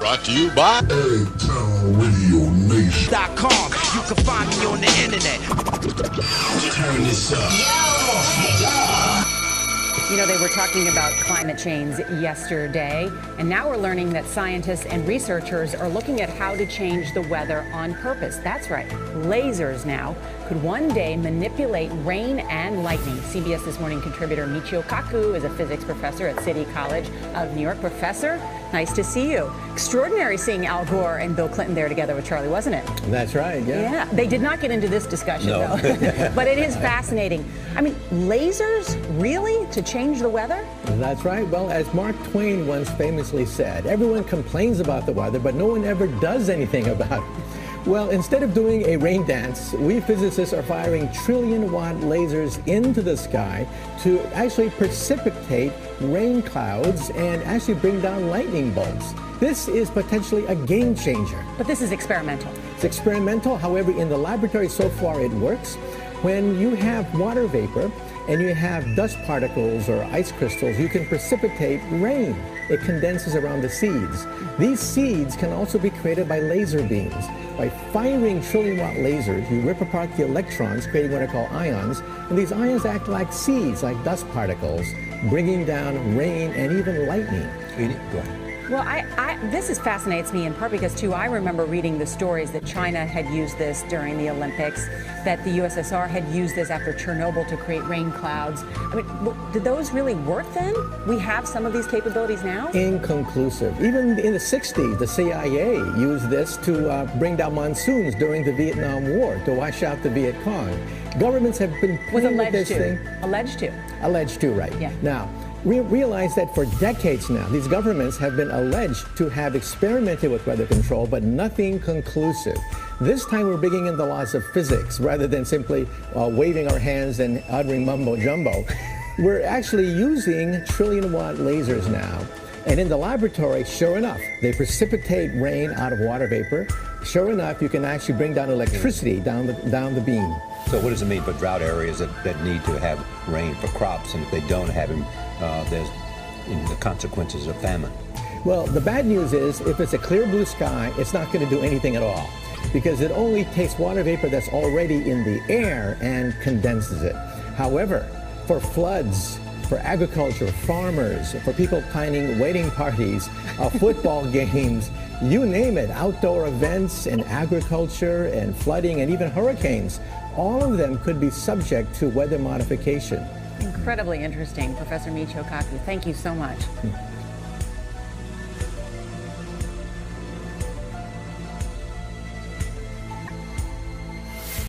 Brought to you by .com. You can find me on the internet. Turn this up. You know, they were talking about climate change yesterday, and now we're learning that scientists and researchers are looking at how to change the weather on purpose. That's right. Lasers now could one day manipulate rain and lightning. CBS This Morning contributor Michio Kaku is a physics professor at City College of New York. Professor, nice to see you. Extraordinary seeing Al Gore and Bill Clinton there together with Charlie, wasn't it? That's right, yeah. Yeah, they did not get into this discussion, No. though. But it is fascinating. I mean, lasers, really, to change the weather? That's right. Well, as Mark Twain once famously said, everyone complains about the weather, but no one ever does anything about it. Well, instead of doing a rain dance, we physicists are firing trillion-watt lasers into the sky to actually precipitate rain clouds and actually bring down lightning bolts. This is potentially a game changer. But this is experimental. It's experimental. However, in the laboratory so far it works. When you have water vapor and you have dust particles or ice crystals, you can precipitate rain. It condenses around the seeds. These seeds can also be created by laser beams. By firing trillion-watt lasers, you rip apart the electrons, creating what are called ions, and these ions act like seeds, like dust particles, bringing down rain and even lightning. Go ahead. Well, this fascinates me in part because, too, I remember reading the stories that China had used this during the Olympics, that the USSR had used this after Chernobyl to create rain clouds. I mean, did those really work then? We have some of these capabilities now? Inconclusive. Even in the 60s, the CIA used this to bring down monsoons during the Vietnam War, to wash out the Viet Cong. Governments have been playing with this thing. Alleged to. Alleged to, right. Yeah. Now, we realize that for decades now, these governments have been alleged to have experimented with weather control, but nothing conclusive. This time we're bringing in the laws of physics rather than simply waving our hands and uttering mumbo jumbo. We're actually using trillion-watt lasers now. And in the laboratory, sure enough, they precipitate rain out of water vapor. Sure enough, you can actually bring down electricity down the beam. So what does it mean for drought areas that need to have rain for crops, and if they don't have them, there's the consequences of famine? Well, the bad news is if it's a clear blue sky, it's not going to do anything at all because it only takes water vapor that's already in the air and condenses it. However, for floods, for agriculture, farmers, for people planning wedding parties, football games, you name it, outdoor events and agriculture and flooding and even hurricanes, all of them could be subject to weather modification. Incredibly interesting, Professor Michio Kaku. Thank you so much.